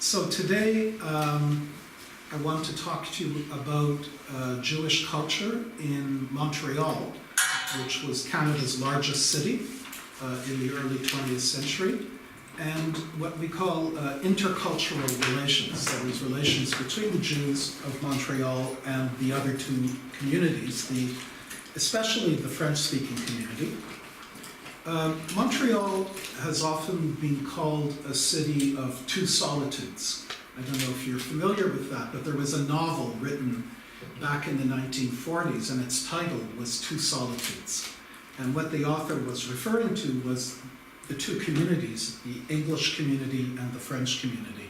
So today I want to talk to you about Jewish culture in Montreal, which was Canada's largest city in the early 20th century, and what we call intercultural relations, that is, relations between the Jews of Montreal and the other two communities, especially the French-speaking community. Montreal has often been called a city of two solitudes. I don't know if you're familiar with that, but there was a novel written back in the 1940s, and its title was Two Solitudes. And what the author was referring to was the two communities, the English community and the French community,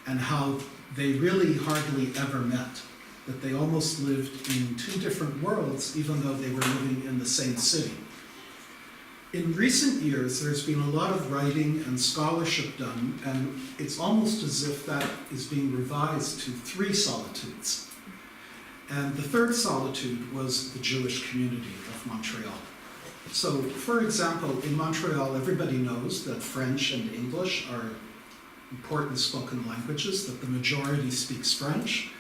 and how they really hardly ever met, that they almost lived in two different worlds, even though they were living in the same city. In recent years, there's been a lot of writing and scholarship done, and it's almost as if that is being revised to three solitudes. And the third solitude was the Jewish community of Montreal. So, for example, in Montreal, everybody knows that French and English are important spoken languages, that the majority speaks French,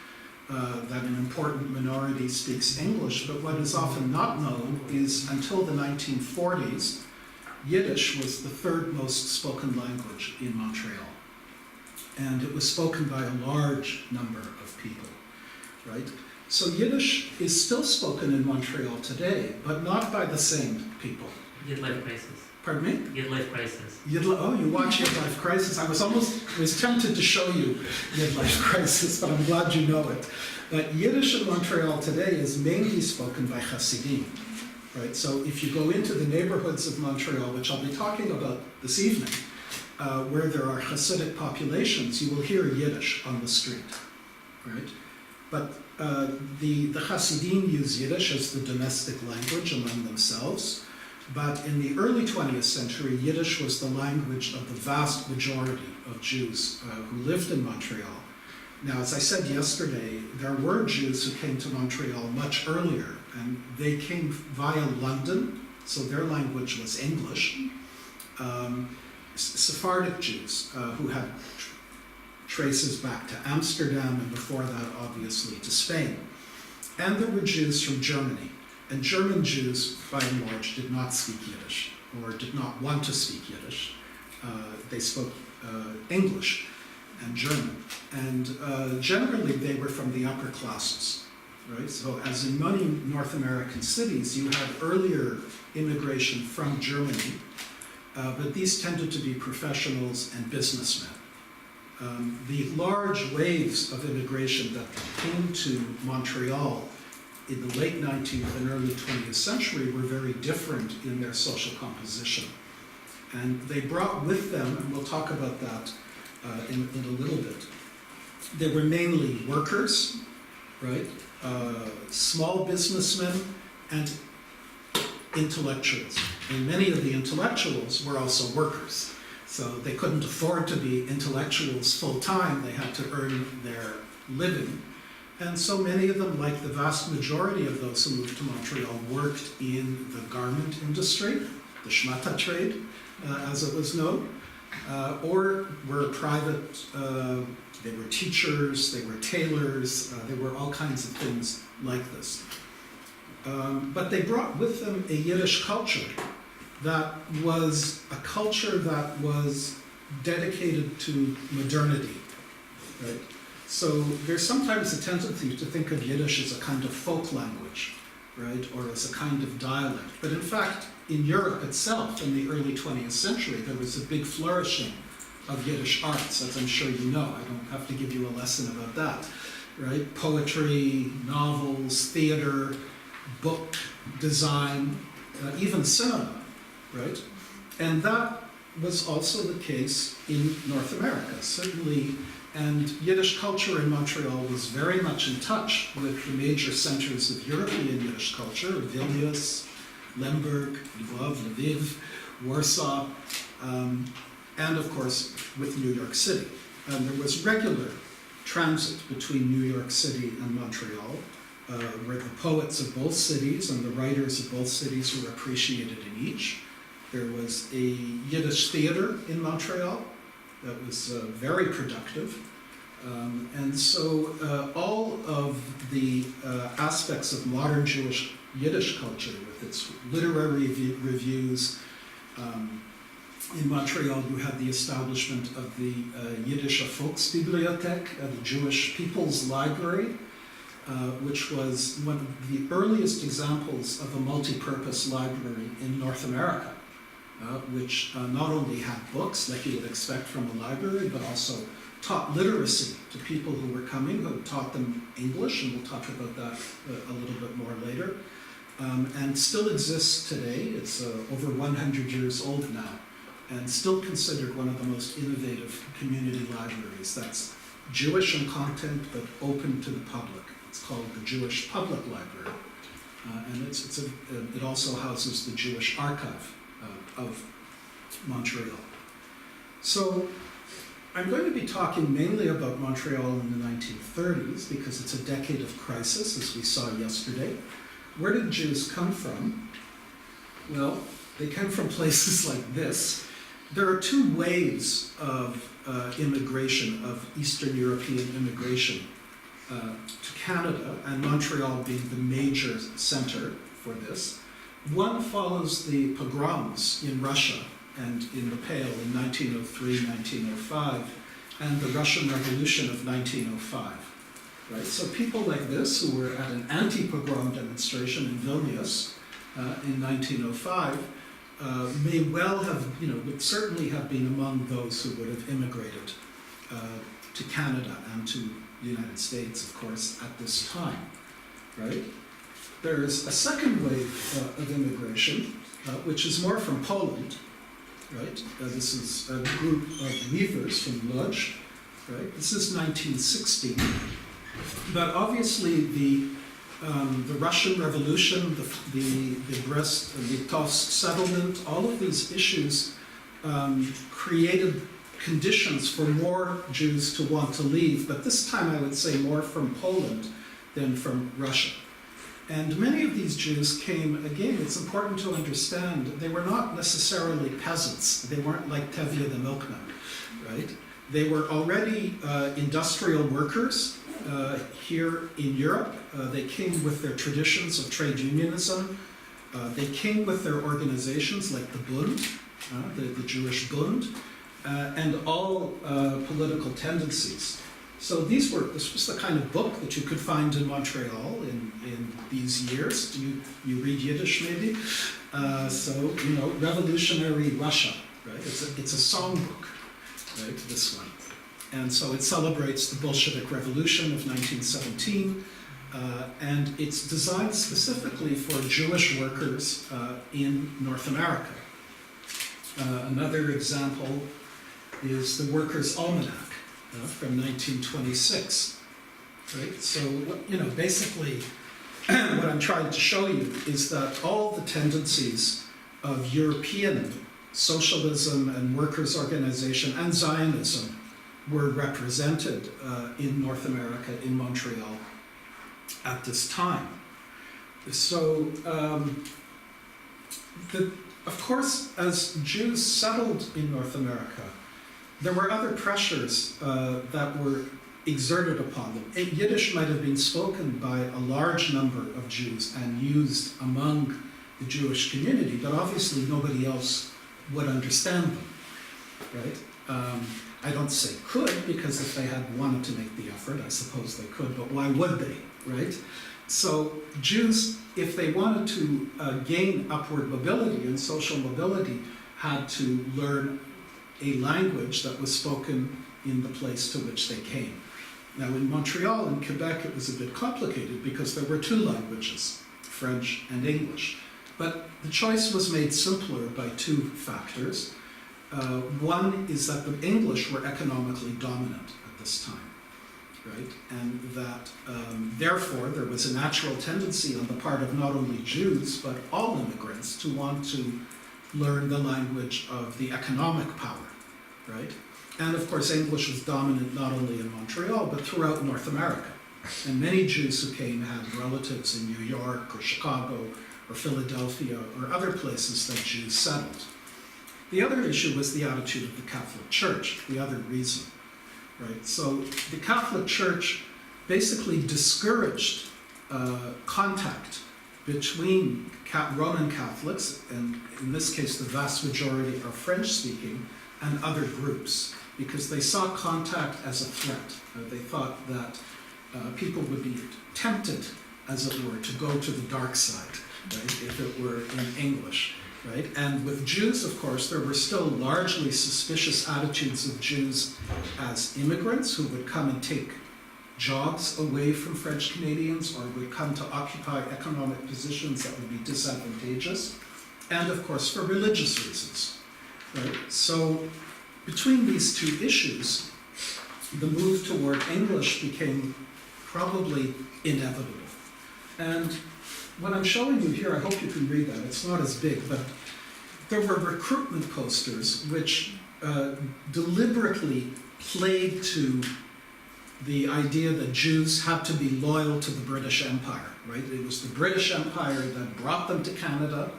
that an important minority speaks English, but what is often not known is until the 1940s, Yiddish was the third most spoken language in Montreal. And it was spoken by a large number of people, right? So Yiddish is still spoken in Montreal today, but not by the same people. Yid-Life Crisis. Pardon me? Yid-Life Crisis. Oh, you watch Yid-Life Crisis. I was tempted to show you Yid-Life Crisis, but I'm glad you know it. But Yiddish in Montreal today is mainly spoken by Hasidim, right? So if you go into the neighborhoods of Montreal, which I'll be talking about this evening, where there are Hasidic populations, you will hear Yiddish on the street, right? But the Hasidim use Yiddish as the domestic language among themselves. But in the early 20th century, Yiddish was the language of the vast majority of Jews who lived in Montreal. Now, as I said yesterday, there were Jews who came to Montreal much earlier, and they came via London, so their language was English. Sephardic Jews who had traces back to Amsterdam, and before that, obviously, to Spain. And there were Jews from Germany. And German Jews, by and large, did not speak Yiddish, or did not want to speak Yiddish. They spoke English and German. And generally, they were from the upper classes, right? So as in many North American cities, you had earlier immigration from Germany, but these tended to be professionals and businessmen. The large waves of immigration that came to Montreal in the late 19th and early 20th century were very different in their social composition. And they brought with them, and we'll talk about that in a little bit, they were mainly workers, right? Small businessmen and intellectuals. And many of the intellectuals were also workers. So they couldn't afford to be intellectuals full-time, they had to earn their living. And so many of them, like the vast majority of those who moved to Montreal, worked in the garment industry, the shmata trade, as it was known, or were private, they were teachers, they were tailors, they were all kinds of things like this. But they brought with them a Yiddish culture that was a culture that was dedicated to modernity, right? So there's sometimes a tendency to think of Yiddish as a kind of folk language, right, or as a kind of dialect. But in fact, in Europe itself, in the early 20th century, there was a big flourishing of Yiddish arts, as I'm sure you know. I don't have to give you a lesson about that, right? Poetry, novels, theater, book design, even cinema, right? And that was also the case in North America, certainly. And Yiddish culture in Montreal was very much in touch with the major centers of European Yiddish culture, Vilnius, Lemberg, Lvov, Lviv, Warsaw, and of course with New York City. And there was regular transit between New York City and Montreal, where the poets of both cities and the writers of both cities were appreciated in each. There was a Yiddish theater in Montreal that was very productive. And so all of the aspects of modern Jewish Yiddish culture, with its literary reviews, in Montreal you had the establishment of the Yiddish Volksbibliothek, the Jewish People's Library, which was one of the earliest examples of a multi-purpose library in North America, which not only had books like you would expect from a library, but also taught literacy to people who were coming, who taught them English, and we'll talk about that a little bit more later, and still exists today. It's over 100 years old now, and still considered one of the most innovative community libraries. That's Jewish in content, but open to the public. It's called the Jewish Public Library, and it also houses the Jewish Archive of Montreal. So I'm going to be talking mainly about Montreal in the 1930s because it's a decade of crisis, as we saw yesterday. Where did Jews come from? Well, they came from places like this. There are two waves of immigration, of Eastern European immigration to Canada, and Montreal being the major center for this. One follows the pogroms in Russia and in the Pale in 1903, 1905, and the Russian Revolution of 1905. Right? So people like this, who were at an anti-pogrom demonstration in Vilnius in 1905, may well have, would certainly have been among those who would have immigrated to Canada and to the United States, of course, at this time. Right? There's a second wave of immigration, which is more from Poland. Right? This is a group of weavers from Lodz. Right? This is 1916. But obviously the Russian Revolution, the Brest-Litovsk settlement, all of these issues created conditions for more Jews to want to leave, but this time I would say more from Poland than from Russia. And many of these Jews came, again, it's important to understand, they were not necessarily peasants. They weren't like Tevye the milkman, right? They were already industrial workers here in Europe. They came with their traditions of trade unionism. They came with their organizations like the Bund, the Jewish Bund, and all political tendencies. So this was the kind of book that you could find in Montreal in these years. You read Yiddish maybe? Revolutionary Russia, right? It's a songbook, right, this one. And so it celebrates the Bolshevik Revolution of 1917, and it's designed specifically for Jewish workers in North America. Another example is the Workers' Almanac from 1926. Right? So, basically, what I'm trying to show you is that all the tendencies of European socialism and workers' organization and Zionism were represented in North America, in Montreal, at this time. So, of course, as Jews settled in North America, there were other pressures that were exerted upon them. Yiddish might have been spoken by a large number of Jews and used among the Jewish community, but obviously nobody else would understand them, right? I don't say could, because if they had wanted to make the effort, I suppose they could, but why would they, right? So Jews, if they wanted to gain upward mobility and social mobility, had to learn a language that was spoken in the place to which they came. Now in Montreal and Quebec it was a bit complicated because there were two languages, French and English. But the choice was made simpler by two factors. One is that the English were economically dominant at this time, right? And that therefore there was a natural tendency on the part of not only Jews but all immigrants to want to learn the language of the economic power, right? And of course English was dominant not only in Montreal but throughout North America. And many Jews who came had relatives in New York or Chicago or Philadelphia or other places that Jews settled. The other issue was the attitude of the Catholic Church, the other reason. right? So the Catholic Church basically discouraged contact between Roman Catholics, and in this case the vast majority are French-speaking, and other groups, because they saw contact as a threat. They thought that people would be tempted, as it were, to go to the dark side, right, if it were in English, right? And with Jews, of course, there were still largely suspicious attitudes of Jews as immigrants who would come and take jobs away from French Canadians, or would come to occupy economic positions that would be disadvantageous, and of course for religious reasons, right? So between these two issues, the move toward English became probably inevitable. And what I'm showing you here, I hope you can read that, it's not as big, but there were recruitment posters which deliberately played to the idea that Jews had to be loyal to the British Empire, right? It was the British Empire that brought them to Canada,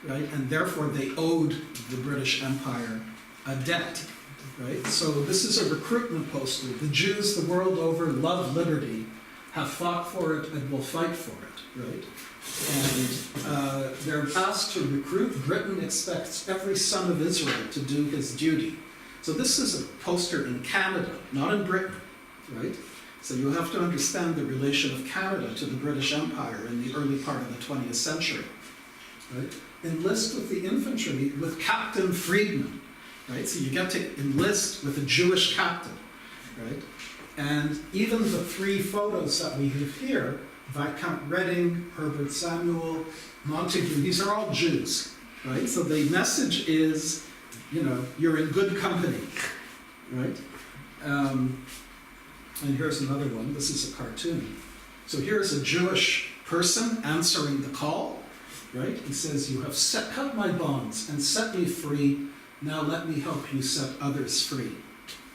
right? And therefore they owed the British Empire a debt, right? So this is a recruitment poster. The Jews the world over love liberty, have fought for it, and will fight for it, right? And they're asked to recruit. Britain expects every son of Israel to do his duty. So this is a poster in Canada, not in Britain, right? So you have to understand the relation of Canada to the British Empire in the early part of the 20th century, right? Enlist with the infantry with Captain Friedman, right? So you get to enlist with a Jewish captain, right? And even the three photos that we have here, Viscount Reading, Herbert Samuel, Montague, these are all Jews, right? So the message is, you know, you're in good company, right? And here's another one. This is a cartoon. So here's a Jewish person answering the call, right? He says, you have cut my bonds and set me free. Now let me help you set others free.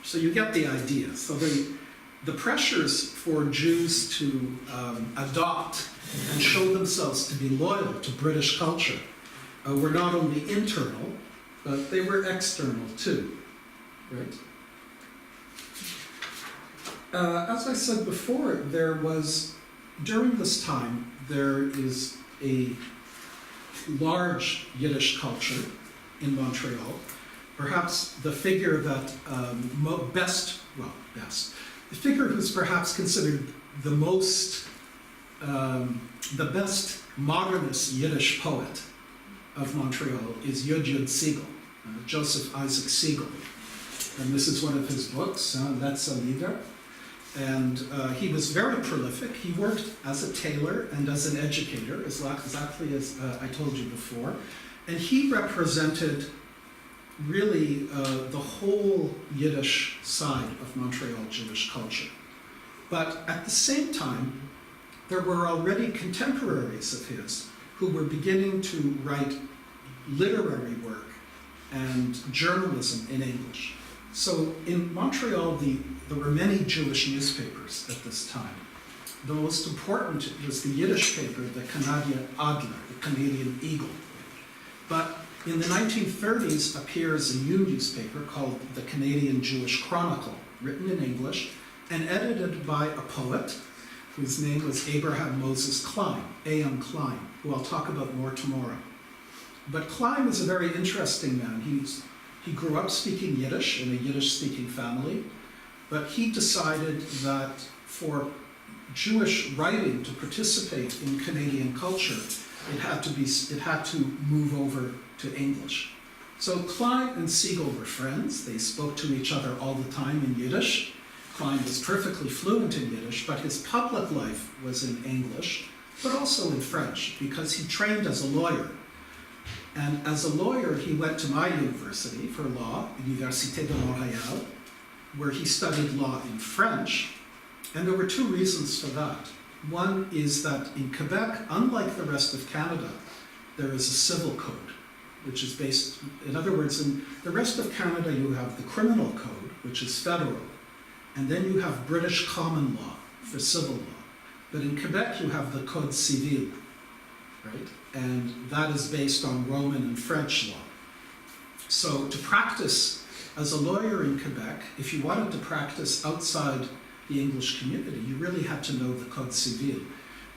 So you get the idea. So the pressures for Jews to adopt and show themselves to be loyal to British culture were not only internal, but they were external too, right? As I said before, during this time, there is a large Yiddish culture in Montreal. Perhaps the figure that the figure who's perhaps considered the best modernist Yiddish poet of Montreal is Yud Siegel, Joseph Isaac Siegel. And this is one of his books, Let's a Leader. And he was very prolific. He worked as a tailor and as an educator, exactly as I told you before. And he represented really the whole Yiddish side of Montreal Jewish culture. But at the same time, there were already contemporaries of his who were beginning to write literary work and journalism in English. So in Montreal, there were many Jewish newspapers at this time. The most important was the Yiddish paper, the Canadian Adler, the Canadian Eagle. But in the 1930s appears a new newspaper called the Canadian Jewish Chronicle, written in English and edited by a poet whose name was Abraham Moses Klein, A.M. Klein, who I'll talk about more tomorrow. But Klein was a very interesting man. He grew up speaking Yiddish in a Yiddish-speaking family, but he decided that for Jewish writing to participate in Canadian culture, it had to move over to English. So Klein and Siegel were friends. They spoke to each other all the time in Yiddish. Klein was perfectly fluent in Yiddish, but his public life was in English, but also in French, because he trained as a lawyer. And as a lawyer, he went to my university for law, Université de Montréal, where he studied law in French. And there were two reasons for that. One is that in Quebec, unlike the rest of Canada, there is a civil code, which is based, in other words, in the rest of Canada, you have the criminal code, which is federal, and then you have British common law for civil law. But in Quebec, you have the Code Civil, right? And that is based on Roman and French law. So to practice as a lawyer in Quebec, if you wanted to practice outside the English community, you really had to know the Code Civil.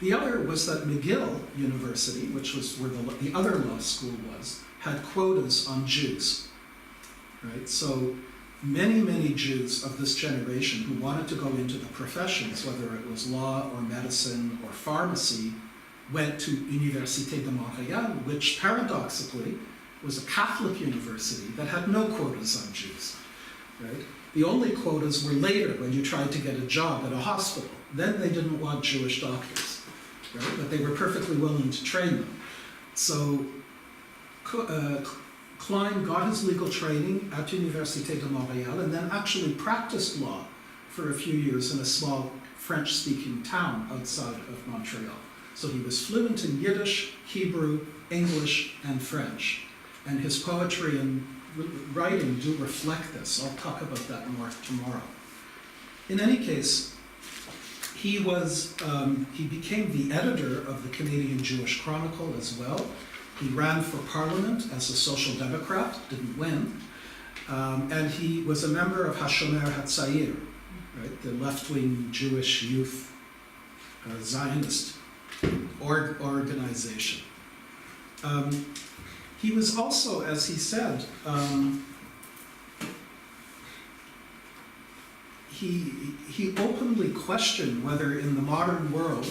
The other was that McGill University, which was where the other law school was, had quotas on Jews, right? So many, many Jews of this generation who wanted to go into the professions, whether it was law or medicine or pharmacy, went to Université de Montréal, which paradoxically was a Catholic university that had no quotas on Jews, right? The only quotas were later when you tried to get a job at a hospital. Then they didn't want Jewish doctors, right? But they were perfectly willing to train them. So Klein got his legal training at Université de Montréal and then actually practiced law for a few years in a small French-speaking town outside of Montreal. So he was fluent in Yiddish, Hebrew, English, and French. And his poetry and writing do reflect this. I'll talk about that more tomorrow. In any case, he became the editor of the Canadian Jewish Chronicle as well. He ran for Parliament as a Social Democrat, didn't win, and he was a member of Hashomer Hatzair, right, the left-wing Jewish youth Zionist organization. He was also, as he said, he openly questioned whether in the modern world,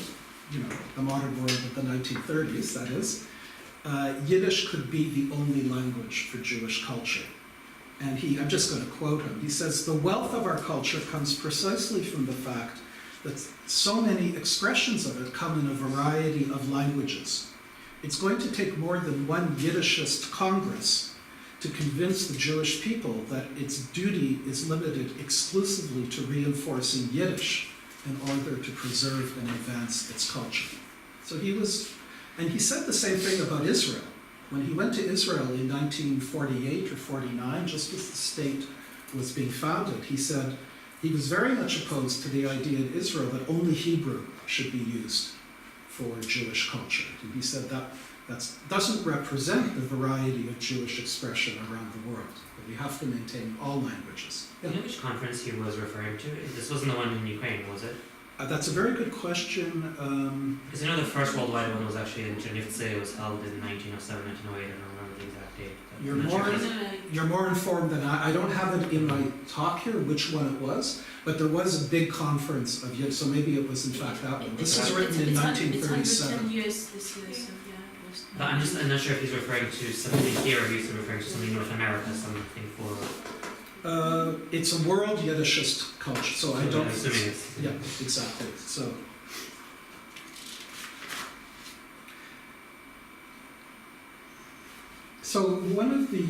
the modern world of the 1930s, that is, Yiddish could be the only language for Jewish culture. And I'm just going to quote him. He says, "The wealth of our culture comes precisely from the fact that so many expressions of it come in a variety of languages. It's going to take more than one Yiddishist Congress to convince the Jewish people that its duty is limited exclusively to reinforcing Yiddish in order to preserve and advance its culture." So and he said the same thing about Israel. When he went to Israel in 1948 or 49, just as the state was being founded, he said he was very much opposed to the idea in Israel that only Hebrew should be used for Jewish culture. And he said that doesn't represent the variety of Jewish expression around the world, but we have to maintain all languages. Do you know which conference he was referring to? This wasn't the one in Ukraine, was it? That's a very good question. Because I know the first worldwide one was actually in Geneva. It was held in 1907, 1908. I don't remember the exact date. You're more informed than I don't have it in my talk here which one it was, but there was a big conference of Yiddish, so maybe it was in fact that one. This is written in 1937. It's 110 years this year, so yeah. It was But I'm not sure if he's referring to something here or he's referring to something in North America, something for... it's a world Yiddishist culture, so I don't... assuming it's... Yeah, exactly. So one of the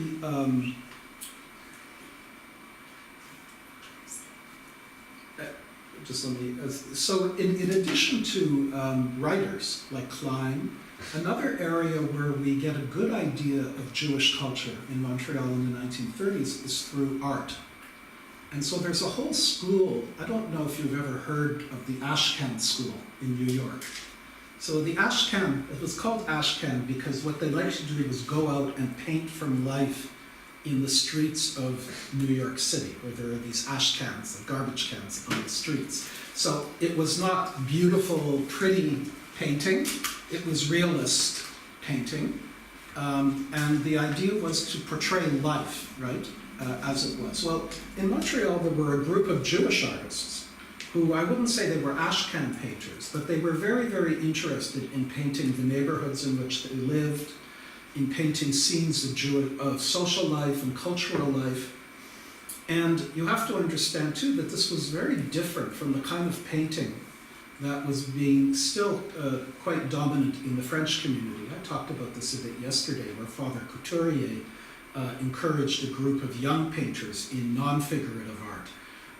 in addition to writers like Klein, another area where we get a good idea of Jewish culture in Montreal in the 1930s is through art. And so there's a whole school, I don't know if you've ever heard of the Ashcan School in New York. So the Ashcan, it was called Ashcan because what they liked to do was go out and paint from life in the streets of New York City, where there are these ash cans, the garbage cans on the streets. So it was not beautiful, pretty painting, it was realist painting. And the idea was to portray life, right, as it was. Well, in Montreal there were a group of Jewish artists who, I wouldn't say they were ashcan painters, but they were very, very interested in painting the neighborhoods in which they lived, in painting scenes of social life and cultural life. And you have to understand too that this was very different from the kind of painting that was being still quite dominant in the French community. I talked about this a bit yesterday, where Father Couturier encouraged a group of young painters in non-figurative art.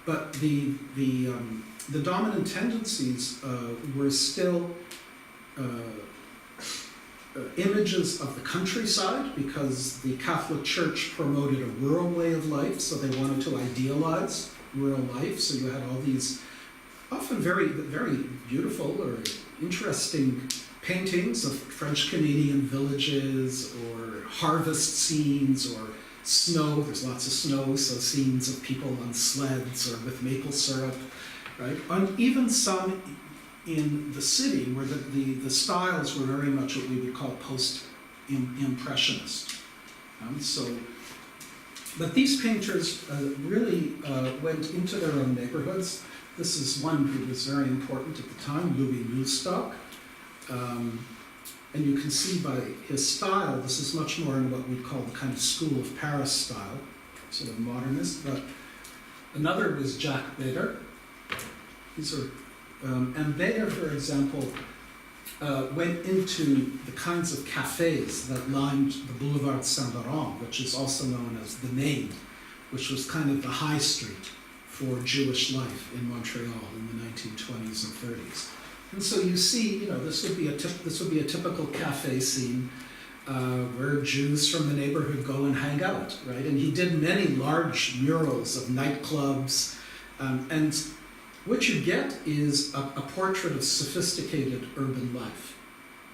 But the dominant tendencies were still images of the countryside, because the Catholic Church promoted a rural way of life, so they wanted to idealize rural life. So you had all these often very, very beautiful or interesting paintings of French-Canadian villages or harvest scenes or snow, there's lots of snow, so scenes of people on sleds or with maple syrup, right? And even some in the city where the styles were very much what we would call post-impressionist. But these painters really went into their own neighborhoods. This is one who was very important at the time, Louis Moulstock. And you can see by his style, this is much more in what we'd call the kind of School of Paris style, sort of modernist. But another was Jacques Bader. These are, and Bader, for example, went into the kinds of cafes that lined the Boulevard Saint-Laurent, which is also known as the Main, which was kind of the high street for Jewish life in Montreal in the 1920s and 30s. And so you see, this would be a typical cafe scene where Jews from the neighborhood go and hang out, right? And he did many large murals of nightclubs, and what you get is a portrait of sophisticated urban life,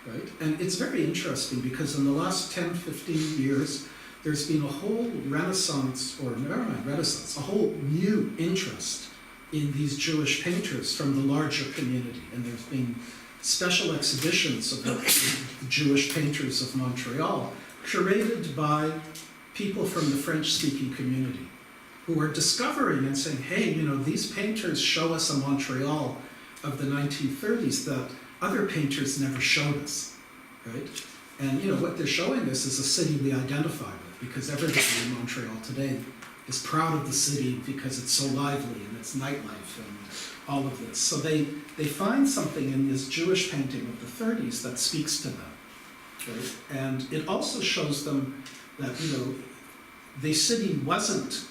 right? And it's very interesting because in the last 10, 15 years, there's been a whole renaissance, or never mind renaissance, a whole new interest in these Jewish painters from the larger community. And there's been special exhibitions of the Jewish painters of Montreal, curated by people from the French-speaking community, who are discovering and saying, hey, these painters show us a Montreal of the 1930s that other painters never showed us, right? And what they're showing us is a city we identify with, because everybody in Montreal today is proud of the city because it's so lively and it's nightlife and all of this. So they find something in this Jewish painting of the 30s that speaks to them, right? And it also shows them that, the city wasn't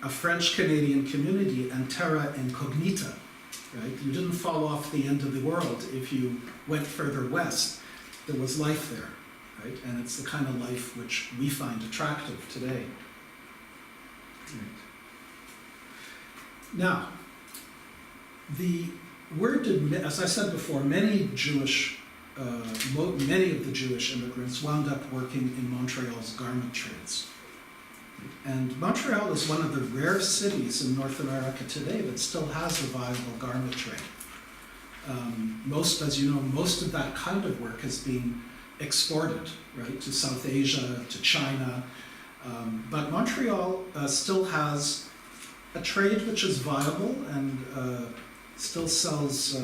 a French-Canadian community and terra incognita, right? You didn't fall off the end of the world if you went further west. There was life there, right? And it's the kind of life which we find attractive today. Right. Now, as I said before, many of the Jewish immigrants wound up working in Montreal's garment trades. And Montreal is one of the rare cities in North America today that still has a viable garment trade. Most of that kind of work has been exported, right, to South Asia, to China. But Montreal still has a trade which is viable and still sells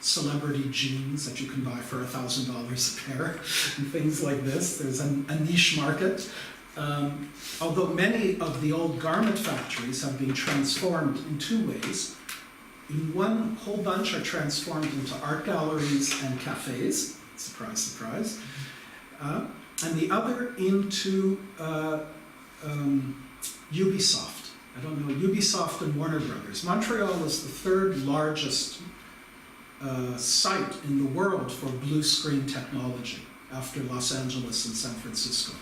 celebrity jeans that you can buy for $1,000 a pair and things like this. There's a niche market. Although many of the old garment factories have been transformed in two ways. In one whole bunch are transformed into art galleries and cafes, surprise, surprise. And the other into Ubisoft. I don't know, Ubisoft and Warner Brothers. Montreal is the third largest site in the world for blue screen technology after Los Angeles and San Francisco.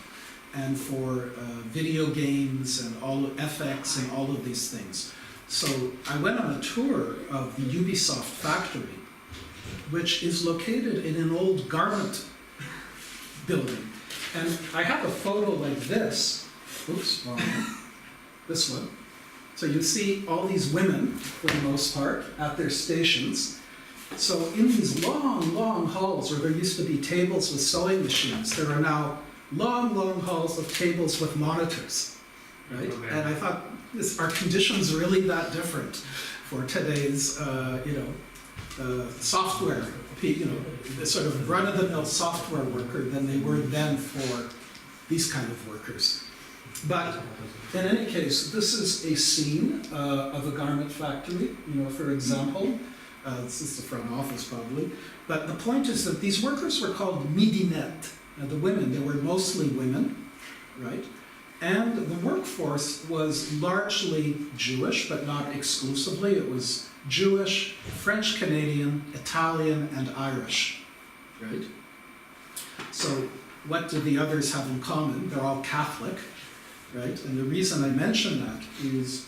And for video games and all of FX and all of these things. So I went on a tour of the Ubisoft factory, which is located in an old garment building. And I have a photo like this. Oops, wrong one. This one. So you see all these women, for the most part, at their stations. So in these long, long halls where there used to be tables with sewing machines, there are now long, long halls of tables with monitors, right? Okay. And I thought, are conditions really that different for today's, software, the sort of run-of-the-mill software worker than they were then for these kind of workers. But in any case, this is a scene of a garment factory, for example. This is the front office probably. But the point is that these workers were called midinettes. Now the women, they were mostly women, right? And the workforce was largely Jewish, but not exclusively. It was Jewish, French-Canadian, Italian, and Irish, right? So what do the others have in common? They're all Catholic, right? And the reason I mention that is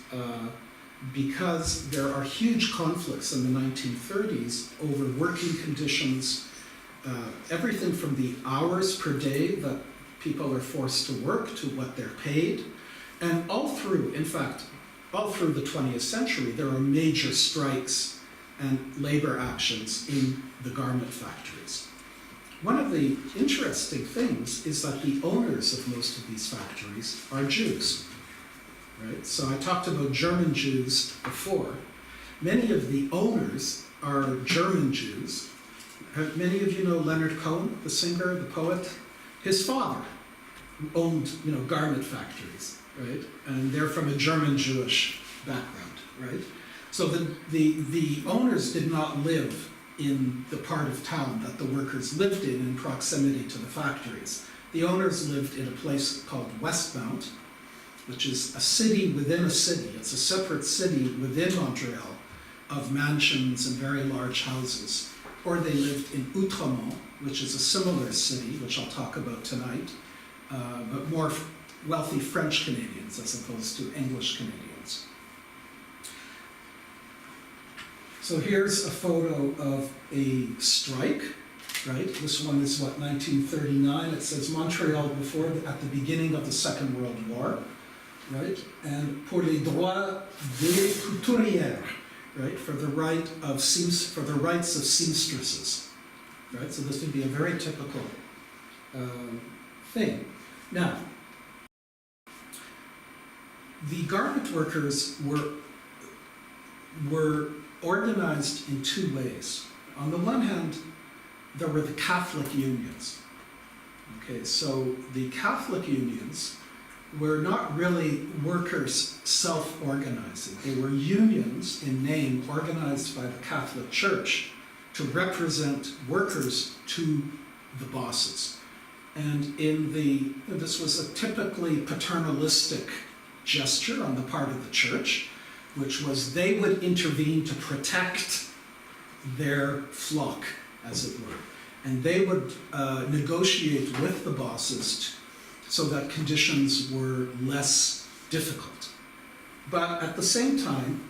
because there are huge conflicts in the 1930s over working conditions, everything from the hours per day that People are forced to work to what they're paid. And all through, in fact, all through the 20th century, there are major strikes and labor actions in the garment factories. One of the interesting things is that the owners of most of these factories are Jews, right? So I talked about German Jews before. Many of the owners are German Jews. Have many of you know Leonard Cohen, the singer, the poet? His father owned, garment factories, right? And they're from a German Jewish background, right? So the owners did not live in the part of town that the workers lived in proximity to the factories. The owners lived in a place called Westmount, which is a city within a city. It's a separate city within Montreal of mansions and very large houses. Or they lived in Outremont, which is a similar city, which I'll talk about tonight, but more wealthy French Canadians as opposed to English Canadians. So here's a photo of a strike, right? This one is 1939. It says Montreal at the beginning of the Second World War, right? And pour les droits des couturières, right? For the rights of seamstresses, right? So this would be a very typical thing. Now, the garment workers were organized in two ways. On the one hand, there were the Catholic unions. Okay, so the Catholic unions were not really workers self-organizing. They were unions in name organized by the Catholic Church to represent workers to the bosses. And this was a typically paternalistic gesture on the part of the church, which was they would intervene to protect their flock, as it were. And they would negotiate with the bosses so that conditions were less difficult. But at the same time,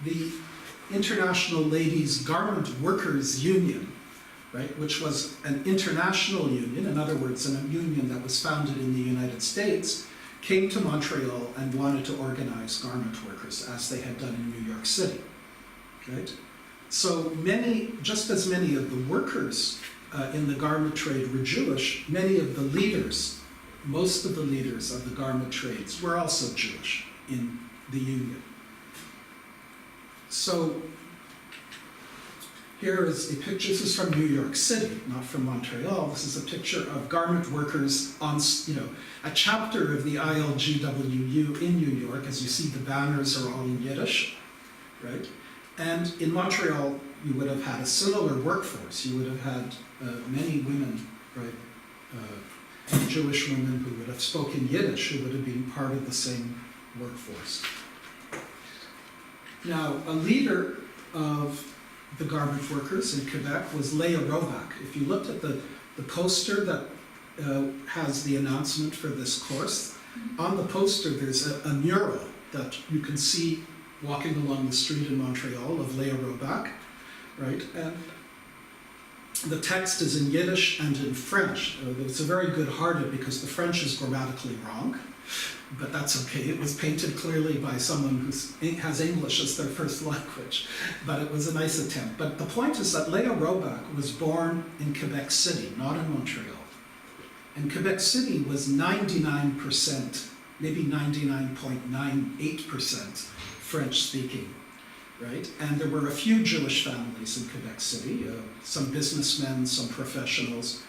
the International Ladies Garment Workers Union, right, which was an international union, in other words, a union that was founded in the United States, came to Montreal and wanted to organize garment workers as they had done in New York City, right? So just as many of the workers in the garment trade were Jewish, many of the leaders, most of the leaders of the garment trades were also Jewish in the union. So here is a picture, this is from New York City, not from Montreal. This is a picture of garment workers on, a chapter of the ILGWU in New York. As you see, the banners are all in Yiddish, right? And in Montreal, you would have had a similar workforce. You would have had many women, right, Jewish women who would have spoken Yiddish, who would have been part of the same workforce. Now, a leader of the garment workers in Quebec was Lise Robach. If you looked at the poster that has the announcement for this course, on the poster there's a mural that you can see walking along the street in Montreal of Lise Robach, right? And the text is in Yiddish and in French. It's a very good-hearted because the French is grammatically wrong, but that's okay. It was painted clearly by someone who has English as their first language, but it was a nice attempt. But the point is that Lise Robach was born in Quebec City, not in Montreal. And Quebec City was 99%, maybe 99.98% French-speaking, right? And there were a few Jewish families in Quebec City, some businessmen, some professionals.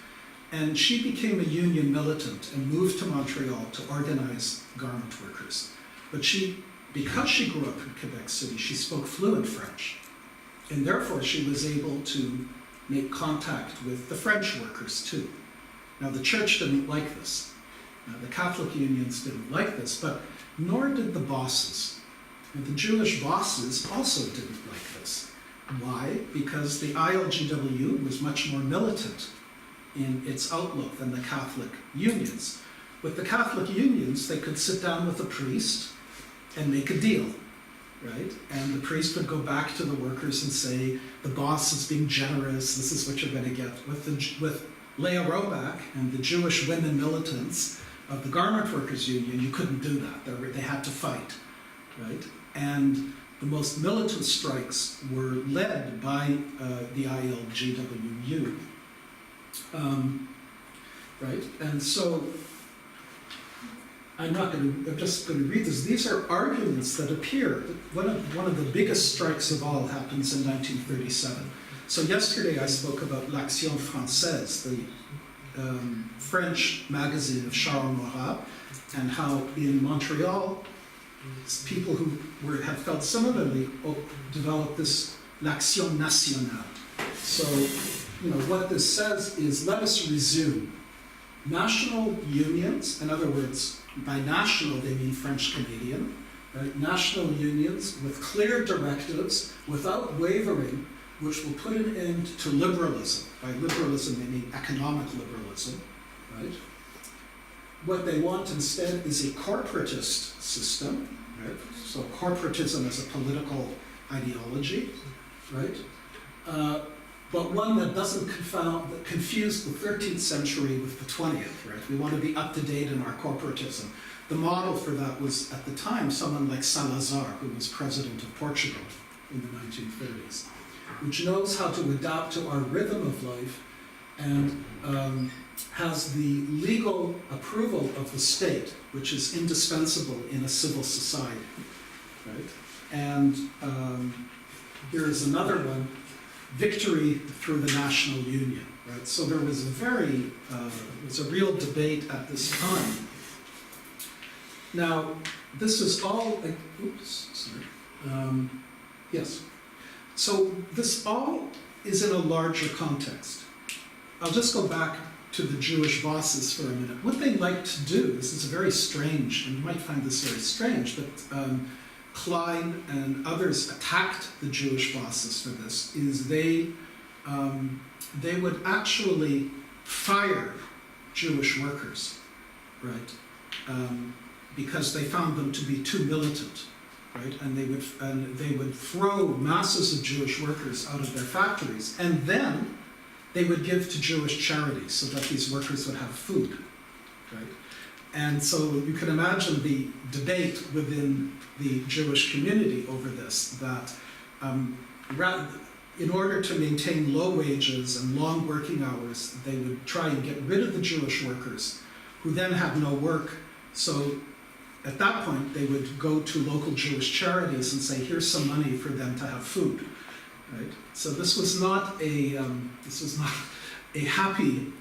And she became a union militant and moved to Montreal to organize garment workers. But because she grew up in Quebec City, she spoke fluent French. And therefore she was able to make contact with the French workers too. Now the church didn't like this. The Catholic unions didn't like this, but nor did the bosses. And the Jewish bosses also didn't like this. Why? Because the ILGW was much more militant in its outlook than the Catholic unions. With the Catholic unions, they could sit down with a priest and make a deal, right? And the priest would go back to the workers and say, the boss is being generous, this is what you're going to get. With Lise Robach and the Jewish women militants of the Garment Workers Union, you couldn't do that. They had to fight, right? And the most militant strikes were led by the ILGWU, right? And so I'm just going to read this. These are arguments that appear. One of the biggest strikes of all happens in 1937. So yesterday I spoke about L'Action Française, the French magazine of Charles Maurras, and how in Montreal, people who have felt similarly developed this L'Action Nationale. So, what this says is, let us resume national unions. In other words, by national they mean French-Canadian, right? National unions with clear directives, without wavering, which will put an end to liberalism. By liberalism they mean economic liberalism, right? What they want instead is a corporatist system, right? So corporatism is a political ideology, right? But one that doesn't confuse the 13th century with the 20th, right? We want to be up to date in our corporatism. The model for that was, at the time, someone like Salazar, who was president of Portugal in the 1930s, which knows how to adapt to our rhythm of life and has the legal approval of the state, which is indispensable in a civil society, right? And here is another one, victory through the national union, right? So there was a real debate at this time. Now, this is all, yes. So this all is in a larger context. I'll just go back to the Jewish bosses for a minute. What they like to do, this is very strange, and you might find this very strange, but Klein and others attacked the Jewish bosses for this, is they would actually fire Jewish workers, right? Because they found them to be too militant, right? And they would throw masses of Jewish workers out of their factories, and then they would give to Jewish charities so that these workers would have food, right? And so you can imagine the debate within the Jewish community over this, that in order to maintain low wages and long working hours, they would try and get rid of the Jewish workers, who then have no work. So at that point, they would go to local Jewish charities and say, here's some money for them to have food, right? So this was not a happy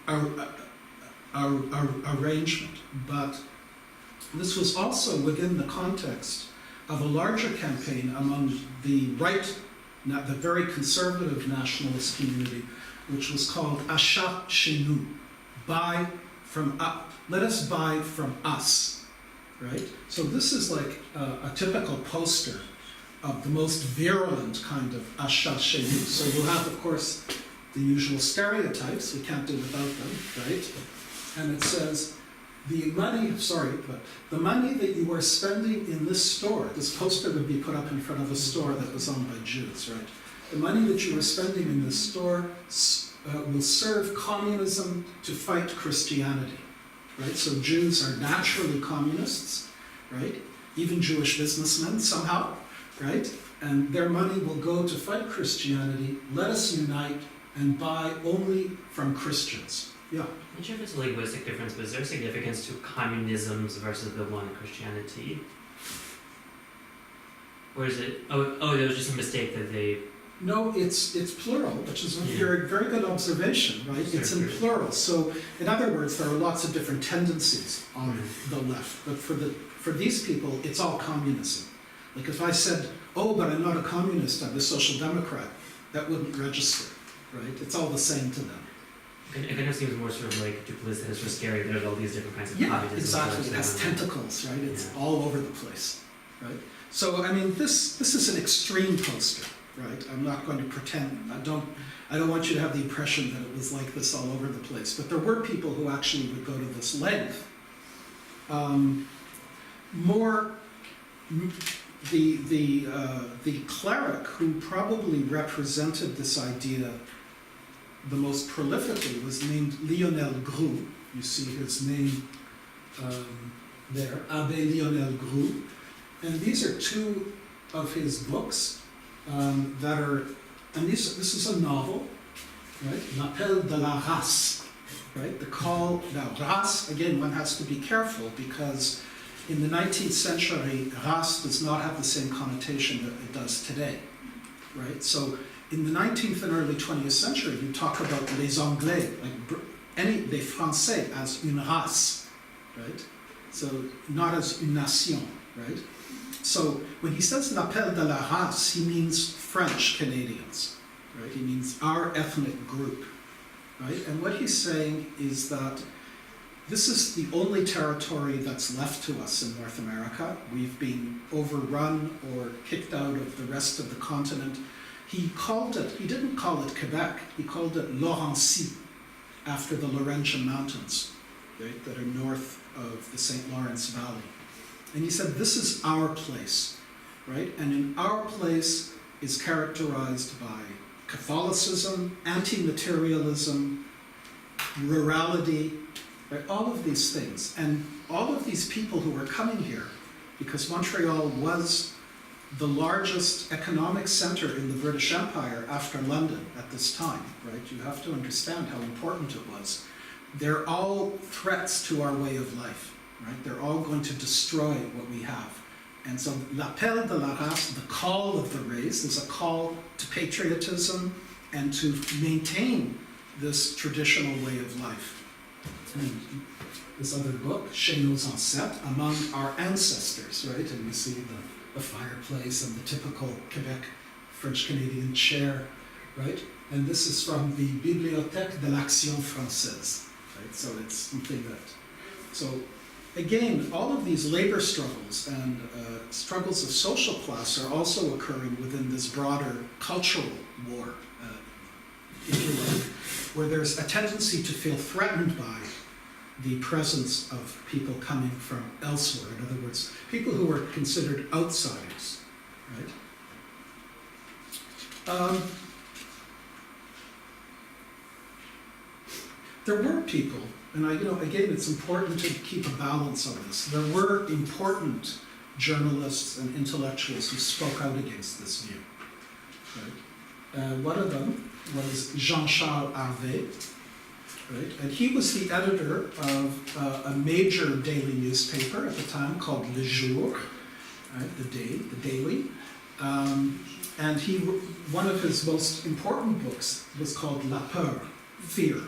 arrangement, but this was also within the context of a larger campaign among the right, the very conservative nationalist community, which was called Achat chez nous, buy from us. Let us buy from us, right? So this is like a typical poster of the most virulent kind of achat chez nous. So you'll have, of course, the usual stereotypes, we can't do without them, right? And it says, the money that you are spending in this store, this poster would be put up in front of a store that was owned by Jews, right? The money that you are spending in this store will serve communism to fight Christianity, right? So Jews are naturally communists, right? Even Jewish businessmen somehow, right? And their money will go to fight Christianity. Let us unite and buy only from Christians. Yeah. I'm not sure if it's a linguistic difference, but is there significance to communisms versus the one Christianity? Or is it, oh, there was just a mistake that they... No, it's plural, which is a very, very good observation, right? It's in plural. So, in other words, there are lots of different tendencies on the left, but for these people, it's all communism. Like if I said, oh, but I'm not a communist, I'm a social democrat, that wouldn't register, right? It's all the same to them. It kind of seems more sort of like duplicitous or scary. There's all these different kinds of communism. Exactly. It has tentacles, right? It's all over the place, right? So, I mean, this is an extreme poster, right? I'm not going to pretend. I don't want you to have the impression that it was like this all over the place. But there were people who actually would go to this length. The cleric who probably represented this idea the most prolifically was named Lionel Groux. You see his name there, Abbé Lionel Groux. And these are two of his books that are, and this is a novel, right? L'appel de la race, right? The call, now race, again, one has to be careful because in the 19th century, race does not have the same connotation that it does today, right? So in the 19th and early 20th century, you talk about les Anglais, like les Français as une race, right? So not as une nation, right? So when he says l'appel de la race, he means French Canadians, right? He means our ethnic group, right? And what he's saying is that this is the only territory that's left to us in North America. We've been overrun or kicked out of the rest of the continent. He didn't call it Quebec, he called it Laurencie, after the Laurentian Mountains, right, that are north of the St. Lawrence Valley. And he said, this is our place, right? And in our place is characterized by Catholicism, anti-materialism, rurality, right? All of these things. And all of these people who were coming here, because Montreal was the largest economic center in the British Empire after London at this time, right? You have to understand how important it was. They're all threats to our way of life, right? They're all going to destroy what we have. And so l'appel de la race, the call of the race, is a call to patriotism and to maintain this traditional way of life. And this other book, Chez nos ancêtres, among our ancestors, right? And you see the fireplace and the typical Quebec French-Canadian chair, right? And this is from the Bibliothèque de l'Action Française, right? So it's something that, so again, all of these labor struggles and struggles of social class are also occurring within this broader cultural war, if you like, where there's a tendency to feel threatened by the presence of people coming from elsewhere. In other words, people who are considered outsiders, right? There were people, and again, it's important to keep a balance on this. There were important journalists and intellectuals who spoke out against this view, right? One of them was Jean-Charles Harvey, right? And he was the editor of a major daily newspaper at the time called Le Jour, right? The Daily. And one of his most important books was called La Peur, Fear,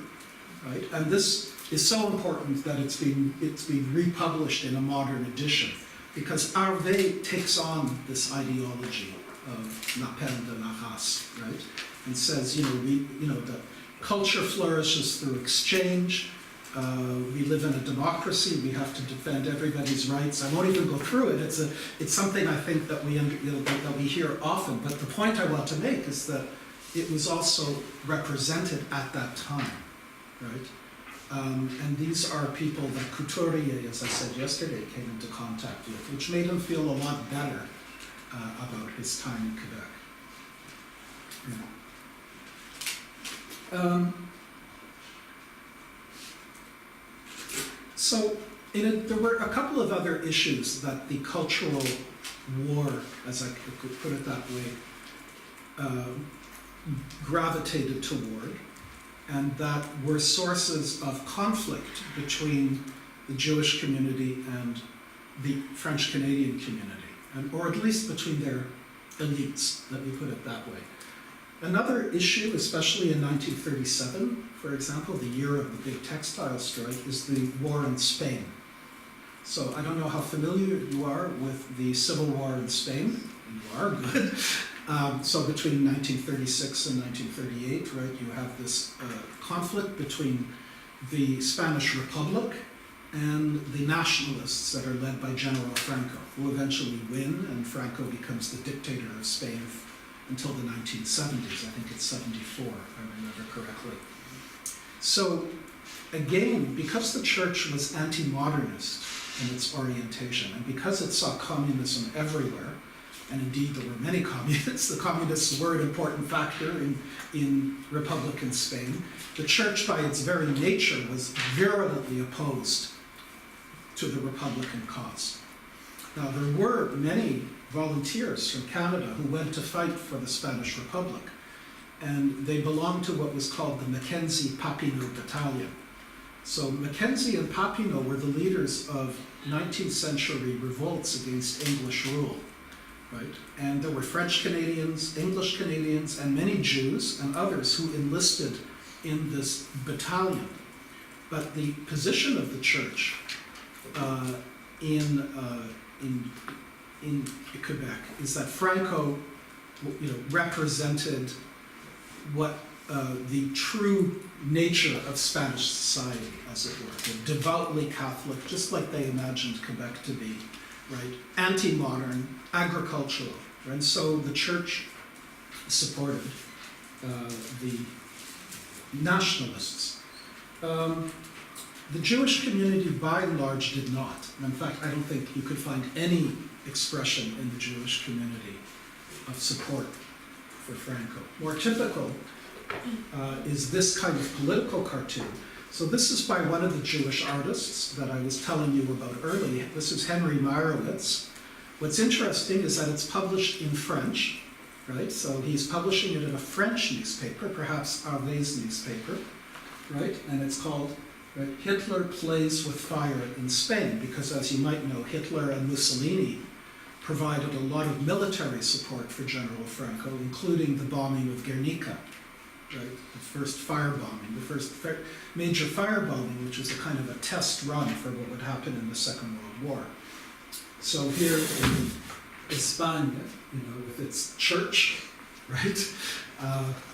right? And this is so important that it's been republished in a modern edition, because Harvey takes on this ideology of l'appel de la race, right? And says, that culture flourishes through exchange. We live in a democracy. We have to defend everybody's rights. I won't even go through it. It's something I think that that we hear often. But the point I want to make is that it was also represented at that time, right? And these are people that Couturier, as I said yesterday, came into contact with, which made him feel a lot better about his time in Quebec. So there were a couple of other issues that the cultural war, as I could put it that way, gravitated toward, and that were sources of conflict between the Jewish community and the French-Canadian community, or at least between their elites, let me put it that way. Another issue, especially in 1937, for example, the year of the big textile strike, is the war in Spain. So I don't know how familiar you are with the Civil War in Spain. You are good. So between 1936 and 1938, right, you have this conflict between the Spanish Republic and the nationalists that are led by General Franco, who eventually win, and Franco becomes the dictator of Spain until the 1970s. I think it's 74, if I remember correctly. So again, because the church was anti-modernist in its orientation, and because it saw communism everywhere, and indeed there were many communists. The communists were an important factor in Republican Spain. The church, by its very nature, was virulently opposed to the Republican cause. Now, there were many volunteers from Canada who went to fight for the Spanish Republic, and they belonged to what was called the Mackenzie-Papineau Battalion. So Mackenzie and Papineau were the leaders of 19th century revolts against English rule, right? And there were French Canadians, English Canadians, and many Jews and others who enlisted in this battalion. But the position of the church in Quebec is that Franco, represented what the true nature of Spanish society, as it were, devoutly Catholic, just like they imagined Quebec to be, right? Anti-modern, agricultural, right? So the church supported the nationalists. The Jewish community, by and large, did not. And in fact, I don't think you could find any expression in the Jewish community of support for Franco. More typical is this kind of political cartoon. So this is by one of the Jewish artists that I was telling you about earlier. This is Henry Meyrowitz. What's interesting is that it's published in French, right? So he's publishing it in a French newspaper, perhaps Harvey's newspaper, right? And it's called Hitler Plays with Fire in Spain, because as you might know, Hitler and Mussolini provided a lot of military support for General Franco, including the bombing of Guernica, right? The first firebombing, the first major firebombing, which was a kind of a test run for what would happen in the Second World War. So here in Espagne, with its church, right?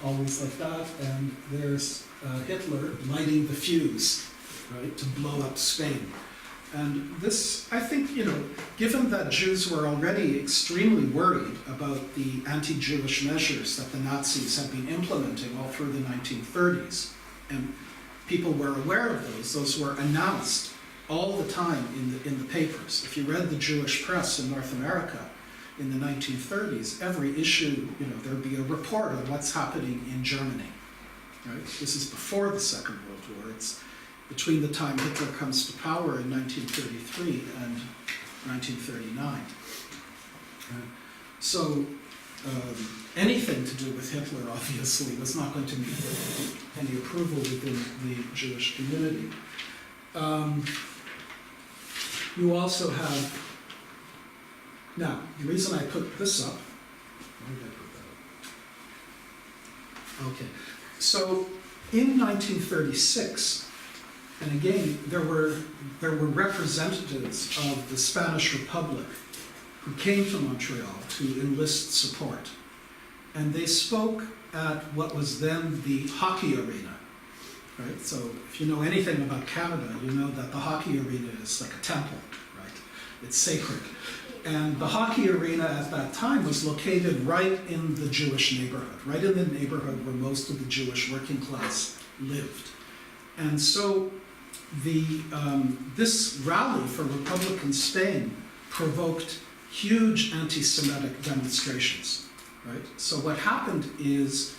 Always like that, and there's Hitler lighting the fuse, right, to blow up Spain. And this, I think, given that Jews were already extremely worried about the anti-Jewish measures that the Nazis had been implementing all through the 1930s, and people were aware of those were announced all the time in the papers. If you read the Jewish press in North America in the 1930s, every issue, there'd be a report on what's happening in Germany, right? This is before the Second World War. It's between the time Hitler comes to power in 1933 and 1939. So anything to do with Hitler, obviously, was not going to meet any approval within the Jewish community. You also have, now, the reason I put this up, why did I put that up? Okay, so in 1936, and again, there were representatives of the Spanish Republic who came to Montreal to enlist support. And they spoke at what was then the hockey arena, right? So if you know anything about Canada, you know that the hockey arena is like a temple, right? It's sacred. And the hockey arena at that time was located right in the Jewish neighborhood, right in the neighborhood where most of the Jewish working class lived. And so this rally for Republican Spain provoked huge anti-Semitic demonstrations, right? So what happened is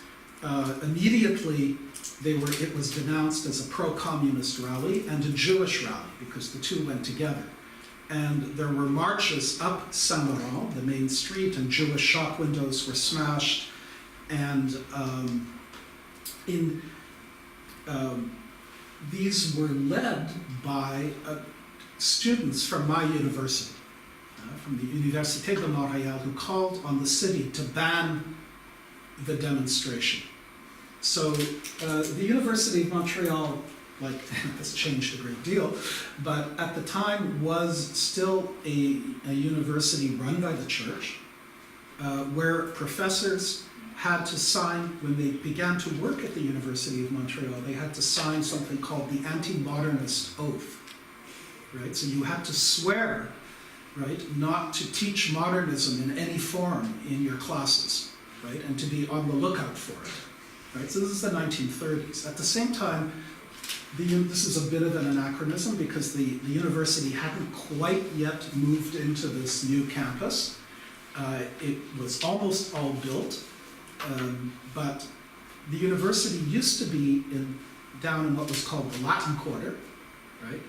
immediately it was denounced as a pro-communist rally and a Jewish rally, because the two went together. And there were marches up Saint-Laurent, the main street, and Jewish shop windows were smashed. And these were led by students from my university, from the Université de Montreal, who called on the city to ban the demonstration. So the University of Montreal, has changed a great deal, but at the time was still a university run by the church, where professors had to sign, when they began to work at the University of Montreal, they had to sign something called the anti-modernist oath, right? So you had to swear, right, not to teach modernism in any form in your classes, right, and to be on the lookout for it, right? So this is the 1930s. At the same time, this is a bit of an anachronism because the university hadn't quite yet moved into this new campus. It was almost all built, but the university used to be down in what was called the Latin Quarter, right?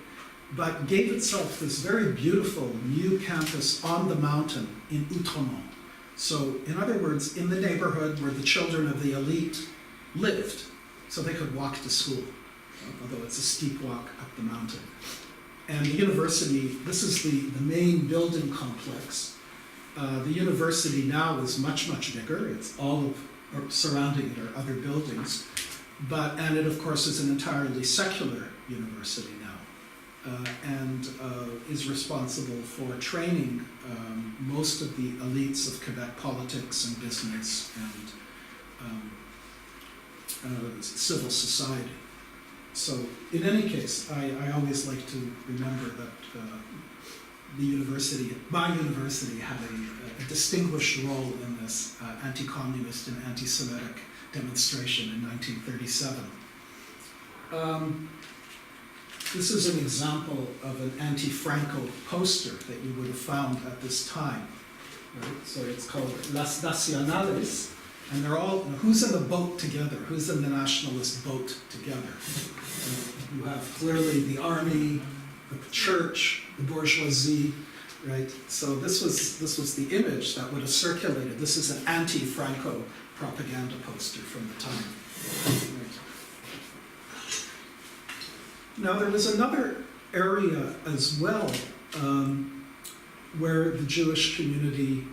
But gave itself this very beautiful new campus on the mountain in Outremont. So, in other words, in the neighborhood where the children of the elite lived, so they could walk to school, although it's a steep walk up the mountain. And the university, this is the main building complex. The university now is much, much bigger. It's surrounding it are other buildings. And it, of course, is an entirely secular university now, and is responsible for training most of the elites of Quebec politics and business and civil society. So, in any case, I always like to remember that my university had a distinguished role in this anti-communist and anti-Semitic demonstration in 1937. This is an example of an anti-Franco poster that you would have found at this time. Right? So it's called Las Nacionales, and they're all, who's in the boat together? Who's in the nationalist boat together? You have clearly the army, the church, the bourgeoisie, right? So this was the image that would have circulated. This is an anti-Franco propaganda poster from the time. Right. Now there was another area as well where the Jewish community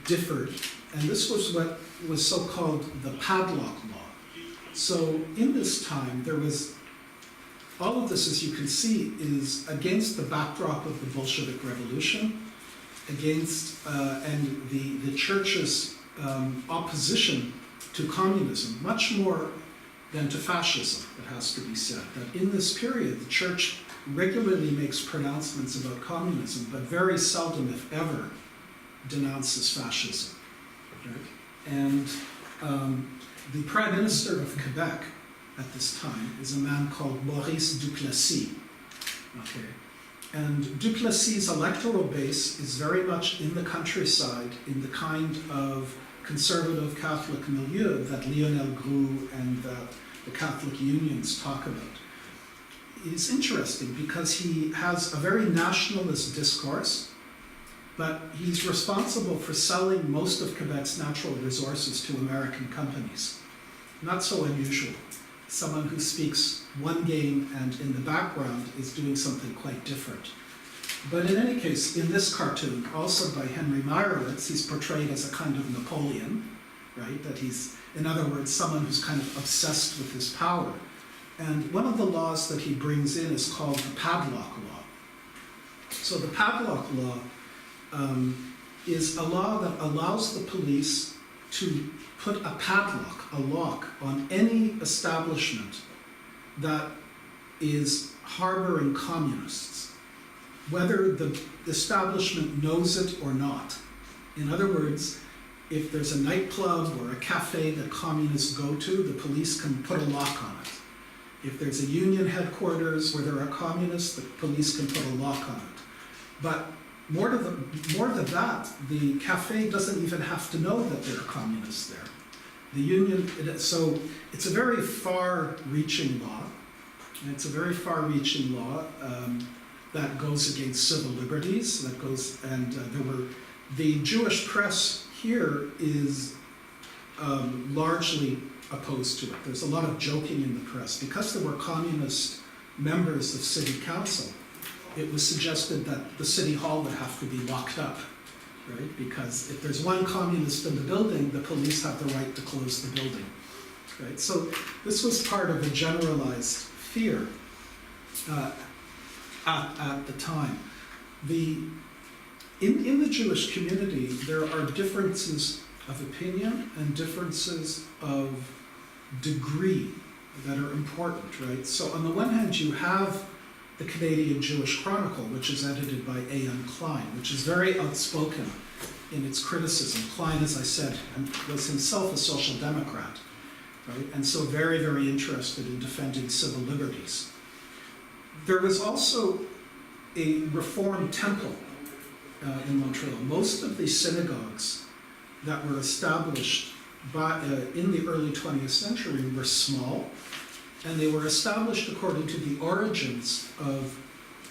differed, and this was what was so-called the padlock law. So in this time, there was, all of this, as you can see, is against the backdrop of the Bolshevik Revolution, against and the church's opposition to communism, much more than to fascism, it has to be said. That in this period, the church regularly makes pronouncements about communism, but very seldom, if ever, denounces fascism. Right? And the Prime Minister of Quebec at this time is a man called Maurice Duplessis. Okay. And Duplessis' electoral base is very much in the countryside, in the kind of conservative Catholic milieu that Lionel Groux and the Catholic unions talk about. It's interesting because he has a very nationalist discourse, but he's responsible for selling most of Quebec's natural resources to American companies. Not so unusual. Someone who speaks one game and in the background is doing something quite different. But in any case, in this cartoon, also by Henry Meyerowitz, he's portrayed as a kind of Napoleon, right? That he's, in other words, someone who's kind of obsessed with his power. And one of the laws that he brings in is called the padlock law. So the padlock law is a law that allows the police to put a padlock, a lock, on any establishment that is harboring communists, whether the establishment knows it or not. In other words, if there's a nightclub or a cafe that communists go to, the police can put a lock on it. If there's a union headquarters where there are communists, the police can put a lock on it. But more than that, the cafe doesn't even have to know that there are communists there. The union, so it's a very far-reaching law. And it's a very far-reaching law that goes against civil liberties. That goes, and the Jewish press here is largely opposed to it. There's a lot of joking in the press because there were communist members of city council. It was suggested that the city hall would have to be locked up, right? Because if there's one communist in the building, the police have the right to close the building, right? So this was part of a generalized fear at the time. In the Jewish community, there are differences of opinion and differences of degree that are important, right? So on the one hand, you have the Canadian Jewish Chronicle, which is edited by A.M. Klein, which is very outspoken in its criticism. Klein, as I said, was himself a social democrat, right? And so very, very interested in defending civil liberties. There was also a Reformed temple in Montreal. Most of the synagogues that were established in the early 20th century were small, and they were established according to the origins of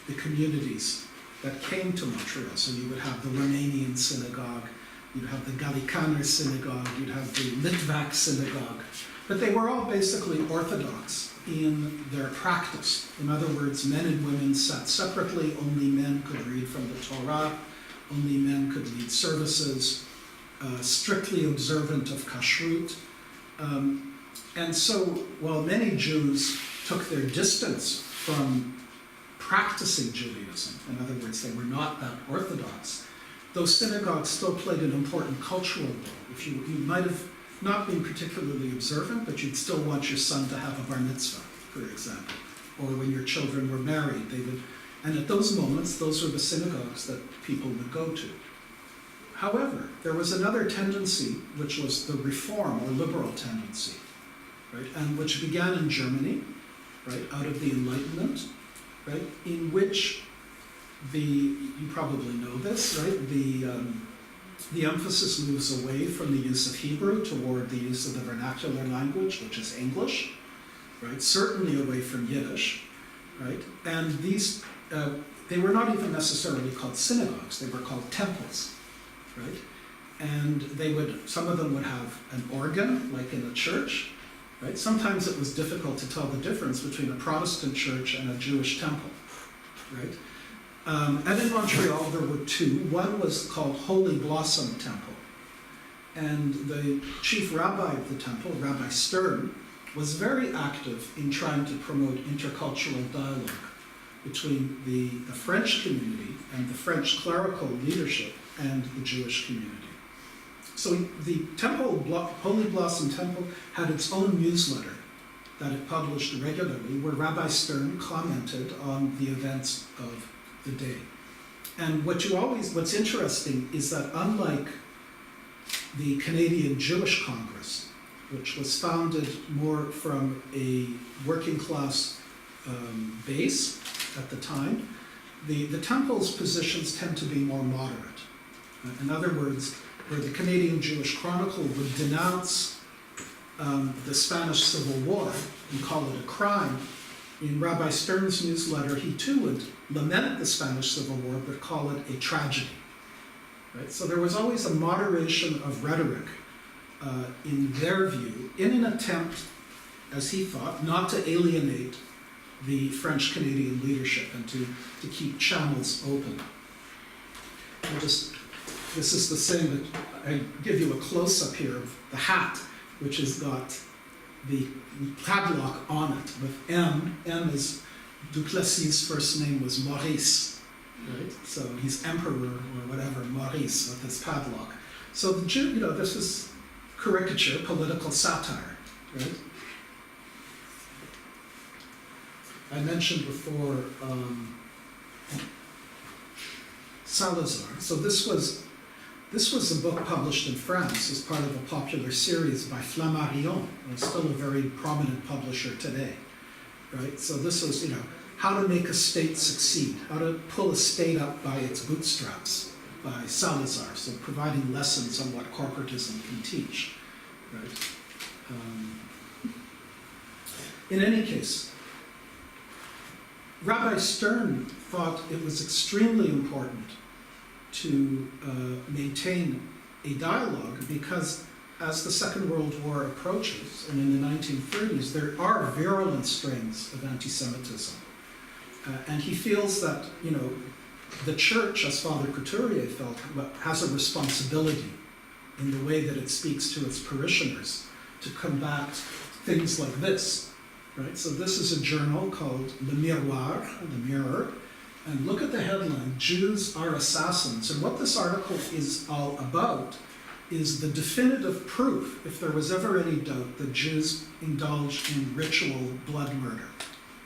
the communities that came to Montreal. So you would have the Romanian synagogue, you'd have the Gallicaner synagogue, you'd have the Litvak synagogue, but they were all basically Orthodox in their practice. In other words, men and women sat separately, only men could read from the Torah, only men could lead services, strictly observant of kashrut. And so while many Jews took their distance from practicing Judaism, in other words, they were not that Orthodox, those synagogues still played an important cultural role. If you might have not been particularly observant, but you'd still want your son to have a bar mitzvah, for example, or when your children were married, they would, and at those moments, those were the synagogues that people would go to. However, there was another tendency, which was the reform or liberal tendency, right, and which began in Germany, right, out of the Enlightenment, right, in which you probably know this, right, the emphasis moves away from the use of Hebrew toward the use of the vernacular language, which is English, right, certainly away from Yiddish, right, and these, they were not even necessarily called synagogues, they were called temples, right, and some of them would have an organ, like in a church, right, sometimes it was difficult to tell the difference between a Protestant church and a Jewish temple, right. And in Montreal there were two. One was called Holy Blossom Temple. And the chief rabbi of the temple, Rabbi Stern, was very active in trying to promote intercultural dialogue between the French community and the French clerical leadership and the Jewish community. So the temple, Holy Blossom Temple, had its own newsletter that it published regularly, where Rabbi Stern commented on the events of the day. And what's interesting is that unlike the Canadian Jewish Congress, which was founded more from a working class base at the time, the temple's positions tend to be more moderate. In other words, where the Canadian Jewish Chronicle would denounce the Spanish Civil War and call it a crime, in Rabbi Stern's newsletter, he too would lament the Spanish Civil War, but call it a tragedy. Right? So there was always a moderation of rhetoric in their view, in an attempt, as he thought, not to alienate the French-Canadian leadership and to keep channels open. This is the same, I give you a close-up here of the hat, which has got the padlock on it with M. M is Duplessis' first name was Maurice, right? So he's emperor or whatever, Maurice, with his padlock. So the Jew, this is caricature, political satire, right? I mentioned before Salazar. So this was a book published in France as part of a popular series by Flammarion, and it's still a very prominent publisher today, right? So this was, how to make a state succeed, how to pull a state up by its bootstraps by Salazar, so providing lessons on what corporatism can teach, right? In any case, Rabbi Stern thought it was extremely important to maintain a dialogue because as the Second World War approaches, and in the 1930s, there are virulent strains of anti-Semitism. And he feels that, the church, as Father Couturier felt, has a responsibility in the way that it speaks to its parishioners to combat things like this, right? So this is a journal called Le Miroir, the Mirror, and look at the headline, Jews are assassins. And what this article is all about is the definitive proof, if there was ever any doubt, that Jews indulged in ritual blood murder,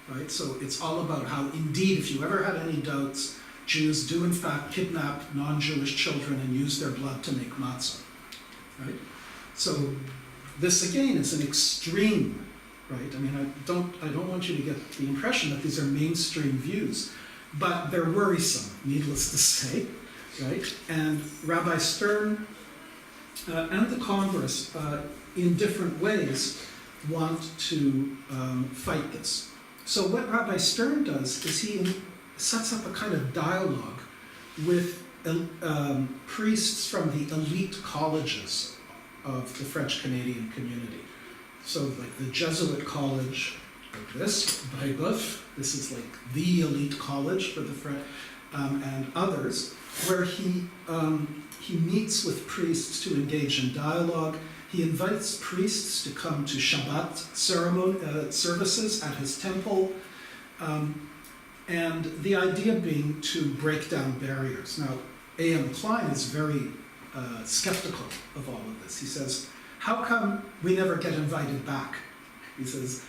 right? So it's all about how, indeed, if you ever had any doubts, Jews do in fact kidnap non-Jewish children and use their blood to make matzah, right? So this again is an extreme, right? I mean, I don't want you to get the impression that these are mainstream views. but they're worrisome, needless to say, right? And Rabbi Stern and the Congress, in different ways, want to fight this. So what Rabbi Stern does is he sets up a kind of dialogue with priests from the elite colleges of the French-Canadian community. So like the Jesuit college, like this, Brébeuf, this is like the elite college for the French, and others, where he meets with priests to engage in dialogue. He invites priests to come to Shabbat services at his temple, and the idea being to break down barriers. Now, A.M. Klein is very skeptical of all of this. He says, how come we never get invited back? He says,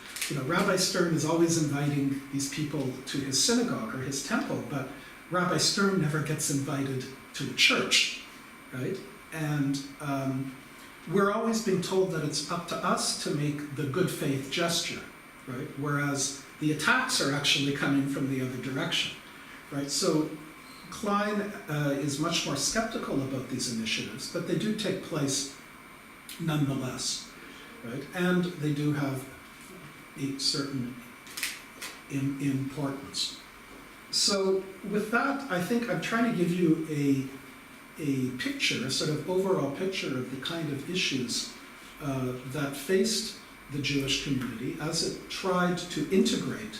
Rabbi Stern is always inviting these people to his synagogue or his temple, but Rabbi Stern never gets invited to a church, right? And we're always being told that it's up to us to make the good faith gesture, right? Whereas the attacks are actually coming from the other direction, right? So Klein is much more skeptical about these initiatives, but they do take place nonetheless, right? And they do have a certain importance. So with that, I think I'm trying to give you a picture, a sort of overall picture of the kind of issues that faced the Jewish community as it tried to integrate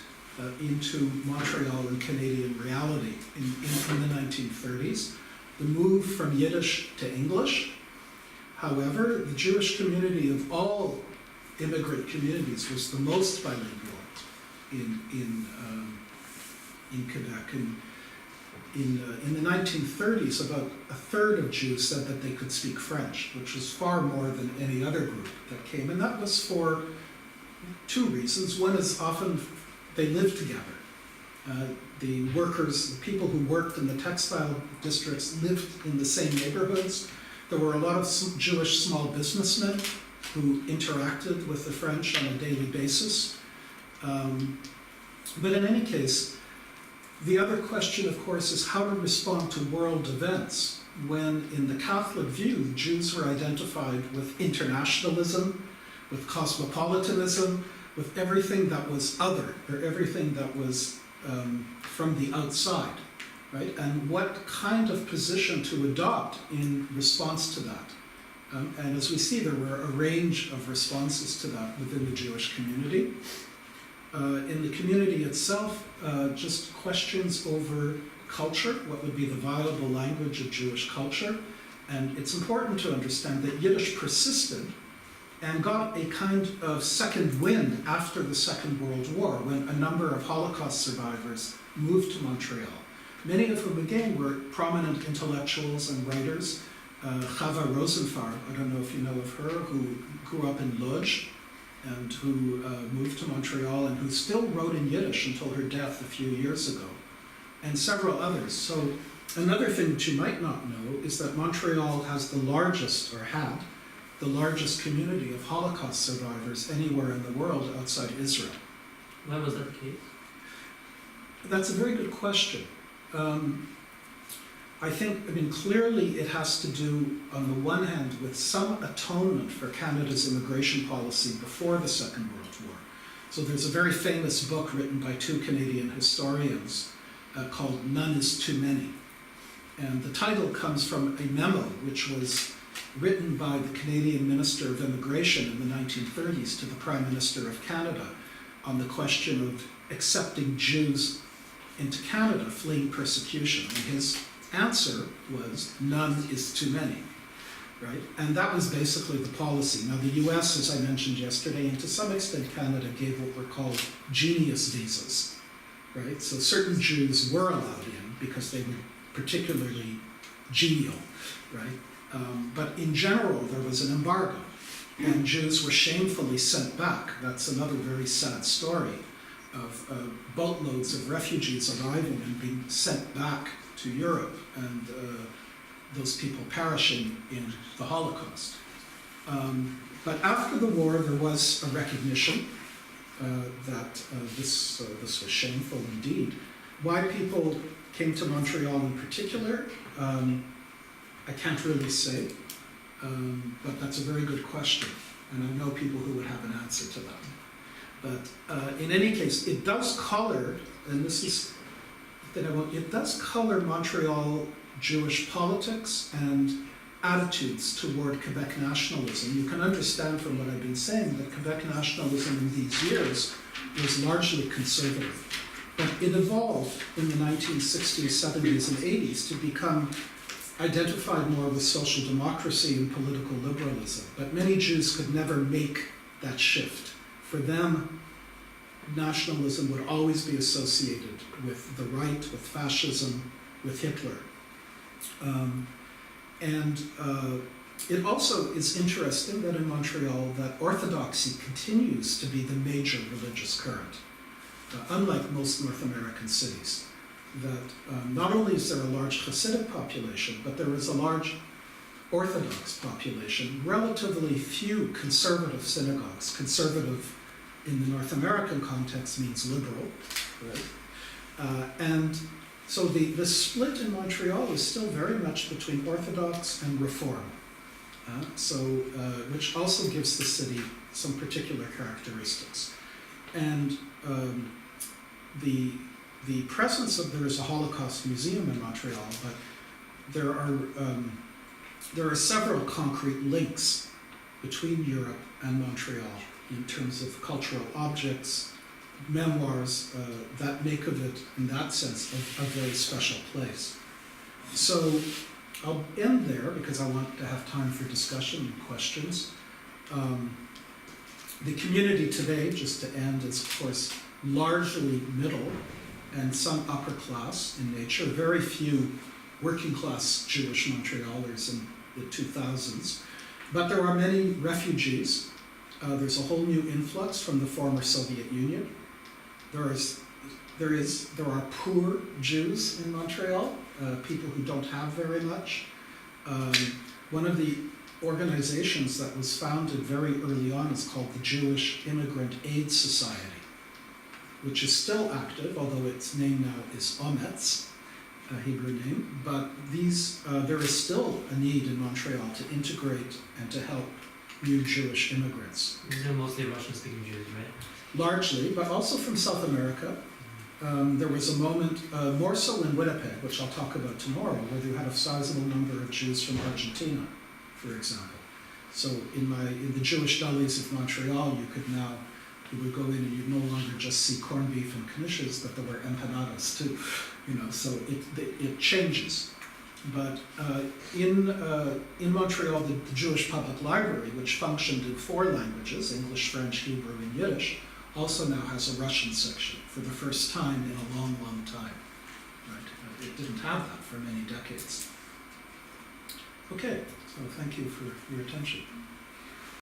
into Montreal and Canadian reality in the 1930s. The move from Yiddish to English. However, the Jewish community of all immigrant communities was the most bilingual in Quebec. In the 1930s, about a third of Jews said that they could speak French, which was far more than any other group that came. And that was for two reasons. One is often they lived together. The workers, the people who worked in the textile districts lived in the same neighborhoods. There were a lot of Jewish small businessmen who interacted with the French on a daily basis. But in any case, the other question, of course, is how to respond to world events when, in the Catholic view, Jews were identified with internationalism, with cosmopolitanism, with everything that was other, or everything that was from the outside, right? And what kind of position to adopt in response to that. And as we see, there were a range of responses to that within the Jewish community. In the community itself, just questions over culture, what would be the viable language of Jewish culture. And it's important to understand that Yiddish persisted and got a kind of second wind after the Second World War, when a number of Holocaust survivors moved to Montreal. Many of whom, again, were prominent intellectuals and writers. Chava Rosenfarb, I don't know if you know of her, who grew up in Lodz, and who moved to Montreal and who still wrote in Yiddish until her death a few years ago, and several others. So another thing that you might not know is that Montreal has the largest, or had, the largest community of Holocaust survivors anywhere in the world outside Israel. Why was that the case? That's a very good question. I think, clearly it has to do, on the one hand, with some atonement for Canada's immigration policy before the Second World War. So there's a very famous book written by two Canadian historians called None is Too Many. And the title comes from a memo which was written by the Canadian Minister of Immigration in the 1930s to the Prime Minister of Canada on the question of accepting Jews into Canada fleeing persecution. And his answer was, none is too many, right? And that was basically the policy. Now the US, as I mentioned yesterday, and to some extent Canada, gave what were called genius visas, right? So certain Jews were allowed in because they were particularly genial, right? But in general, there was an embargo, and Jews were shamefully sent back. That's another very sad story of boatloads of refugees arriving and being sent back to Europe, and those people perishing in the Holocaust. But after the war, there was a recognition that this was shameful indeed. Why people came to Montreal in particular, I can't really say, but that's a very good question, and I know people who would have an answer to that. But in any case, it does color, and this is that it does color Montreal Jewish politics and attitudes toward Quebec nationalism. You can understand from what I've been saying that Quebec nationalism in these years was largely conservative. But it evolved in the 1960s, 70s, and 80s to become identified more with social democracy and political liberalism. But many Jews could never make that shift. For them, nationalism would always be associated with the right, with fascism, with Hitler. It also is interesting that in Montreal that orthodoxy continues to be the major religious current, unlike most North American cities. That not only is there a large Hasidic population, but there is a large Orthodox population, relatively few conservative synagogues. Conservative in the North American context means liberal, right? And so the split in Montreal is still very much between Orthodox and Reform, which also gives the city some particular characteristics. And the presence of, there is a Holocaust museum in Montreal, but there are several concrete links between Europe and Montreal in terms of cultural objects, memoirs, that make of it, in that sense, a very special place. So I'll end there because I want to have time for discussion and questions. The community today, just to end, is of course largely middle and some upper class in nature. Very few working class Jewish Montrealers in the 2000s. But there are many refugees. There's a whole new influx from the former Soviet Union. There are poor Jews in Montreal, people who don't have very much. One of the organizations that was founded very early on is called the Jewish Immigrant Aid Society, which is still active, although its name now is Ometz, a Hebrew name. But there is still a need in Montreal to integrate and to help new Jewish immigrants. These are mostly Russian-speaking Jews, right? Largely, but also from South America. There was a moment, more so in Winnipeg, which I'll talk about tomorrow, where you had a sizable number of Jews from Argentina, for example. So in the Jewish delis of Montreal, you would go in and you'd no longer just see corned beef and knishes, but there were empanadas too. So it changes. But in Montreal, the Jewish Public Library, which functioned in 4 languages, English, French, Hebrew, and Yiddish, also now has a Russian section for the first time in a long, long time. Right? It didn't have that for many decades. Okay, so thank you for your attention.